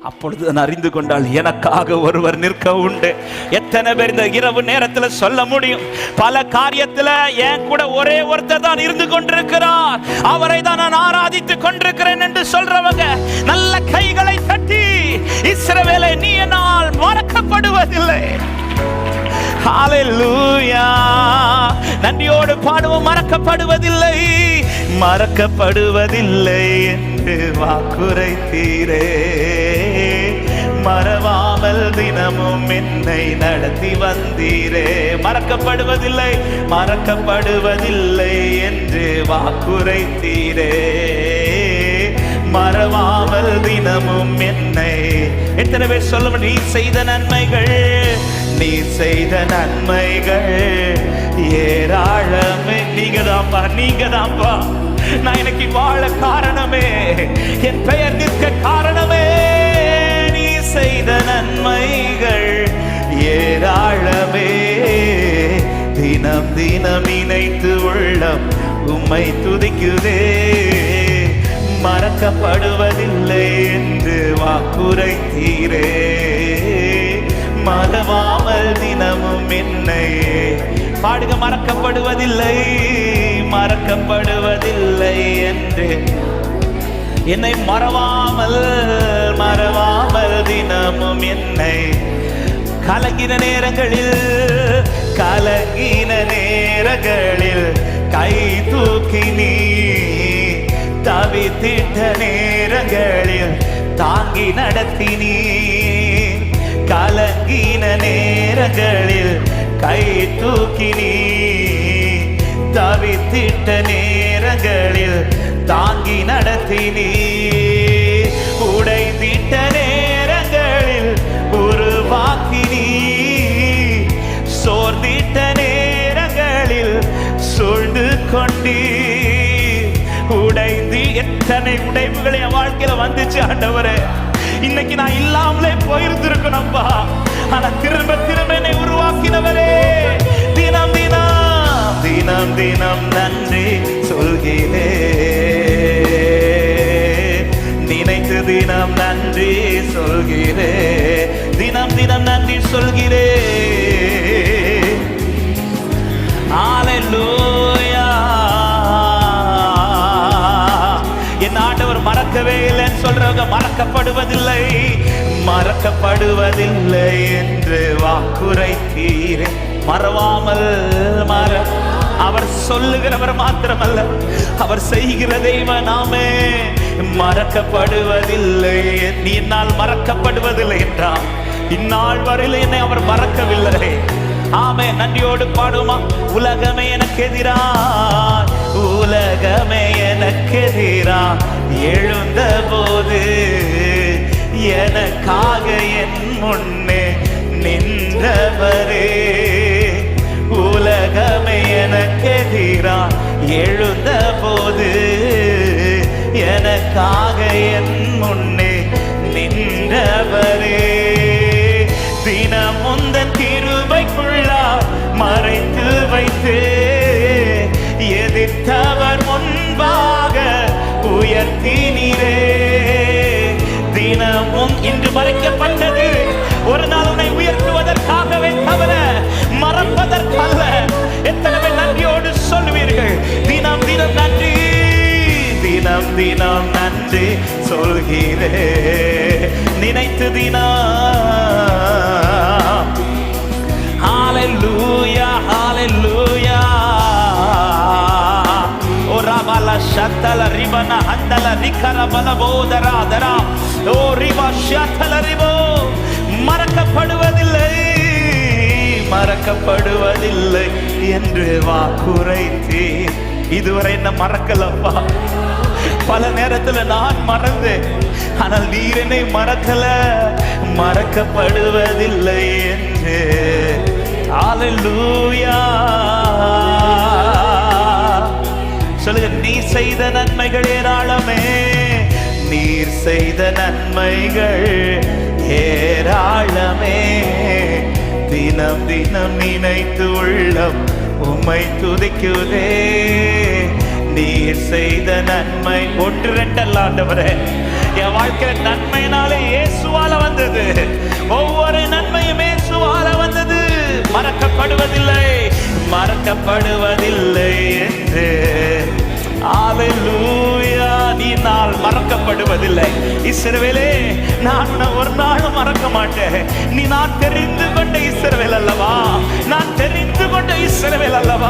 அப்பொழுது நான் அறிந்து கொண்டால் எனக்காக ஒருவர் நிற்க உண்டு. எத்தனை பேர் இந்த இரவு நேரத்தில் சொல்ல முடியும், பல காரியத்தில் என் கூட ஒரே ஒருத்தர் தான் இருந்து கொண்டிருக்கிறார், அவரை தான் நான் ஆராதித்துக் கொண்டிருக்கிறேன் என்று சொல்றவங்க நல்ல கைகளை தட்டி, இஸ்ரவேலை நீ என்னால் மறக்கப்படுவதில்லை. ஹalleluya. நன்றியோடு பாடுவோம். மறக்கப்படுவதில்லை, மறக்கப்படுவதில்லை என்று வாக்குரைத்தீரே. மறவாமல் தினமும் என்னை நடத்தி வந்தீரே. மறக்கப்படுவதில்லை, மறக்கப்படுவதில்லை என்று வாக்குரைத்தீரே. மறவாமல் தினமும் என்னை. எத்தனை பேர் சொல்ல முடியும், நீ செய்த நன்மைகள், நீ செய்த நன்மைகள் ஏராளமே. நீங்க தான்ப்பா, நீங்க தான்ப்பா நான் எனக்கு வாழ காரணமே, என் பெயர் நிற்க காரணமே. நீ செய்த நன்மைகள் ஏராளமே. தினம் தினம் இணைத்து உள்ளம் உம்மை துதிக்குதே. மறக்கப்படுவதில்லை என்று வாக்குரைத்தீரே. மறவாமல் தினமும் என்னை பாடுக. மறக்கப்படுவதில்லை, மறக்கப்படுவதில்லை என்று என்னை மறவாமல், மறவாமல் தினமும் என்னை. கலங்கின நேரங்களில், கலங்கின நேரங்களில் கை தூக்கி நீ, தவித்திட்ட நேரங்களில் தாங்கி நடத்தினீ. கலங்கின நேரங்களில் கை தூக்கி நீ, தவித்திட்ட நேரங்களில் தாங்கி நடத்தினீ. உடைந்திட்ட நேரங்களில் உருவாக்கினீ. சோர்ந்திட்ட நேரங்களில் சூழ்ந்து கொண்டீ. உடைந்து எத்தனை உடைவுகள் என் வாழ்க்கையில வந்துச்சு ஆண்டவரே. இன்னைக்கு நான் இல்லாமலே போயிருந்திருக்கணும்பா, ஆனா திரும்ப திரும்ப என்னை உருவாக்கினவரே. தினம் தினம் தினம் தினம் நன்றி சொல்கிறே. நினைத்து தினம் நன்றி சொல்கிறே. தினம் தினம் நன்றி சொல்கிறே. ஹalleluya. என் ஆண்டவர் மறக்கவே இல்லைன்னு சொல்றவங்க மறக்கப்படுவதில்லை, மறக்கப்படுவதில்லை என்று வாக்குரைத்தீரே. மறவாமல் அவர் சொல்லுகிறவர் மாத்திரமல்ல, அவர் செய்கிற தெய்வ நாமே. மறக்கப்படுவதில்லை, நீ என்னால் மறக்கப்படுவதில்லை என்றால் இந்நாள் வரையில் என்னை அவர் மறக்கவில்லை. ஆமே. நன்றியோடு பாடுமா. உலகமே எனக்கு எதிரா, உலகமே எனக்கு எதிரா எழுந்த போது எனக்காக என் முன்னே நின்றவரே. உலகமே எனக்கு எதிரா எழுந்த போது எனக்காக என் முன்னே நின்றவரே. தினம் முந்தன் கிருபைக்குள்ளா மறைத்து வைத்து எதிர்த்தவர் முன்பாக உயர்த்தினீரே. தினமும் இன்று மறைக்கப்பட்டது ஒரு நாள் உன்னை உயர்த்துவதற்காகவே தவிர மறப்பதற்கல்ல. எத்தனை பேர் நன்றியோடு சொல்லுவீர்கள், தினம் தினம் நன்றி, தினம் தினம் நன்றி சொல்கிறே. நினைத்து தினம். ஹalleluya, ஹalleluya. ஓ ரபல ஷத்தல ரிபன ஹந்தல ரிகர பலபோதரா தரா. ஓ ரிபா ஷத்தல ரிபோ. மறக்கப்படுவதில்லை, மறக்கப்படுவதில்லை என்று வாக்குரைத்தீர். இதுவரை என்ன மறக்கலப்பா. பல நேரத்துல நான் மறந்தேன், ஆனால் நீர் என்னை மறக்கல. மறக்கப்படுவதில்லை என்று. ஹalleluya. சொல்லுங்க. நீ செய்த நன்மைகள் ஏராளமே, நீர் செய்த நன்மைகள் ஏராளமே. தினம் தினம் நினைத்து உள்ளம் உம்மை துதிக்குதே. நீர் செய்த நன்மை ஒன்று ரெண்டல்ல ஆண்டவரே. என் வாழ்க்கை நன்மையினாலே இயேசு இயேசுவால வந்தது. ஒவ்வொரு நன்மையும் இயேசுவால வந்தது. மறக்கப்படுவதில்லை, மறக்கப்படுவதில்லை என்று. அல்லேலூயா. நீ நாள் மறக்கப்படுவதில்லை. இஸ்ரவேலே, நான் ஒரு நாளும் மறக்க மாட்டேன். நீ நான் தெரிந்து கொண்ட இஸ்ரவேல் அல்லவா, நான் தெரிந்து கொண்ட இஸ்ரவேல் அல்லவா.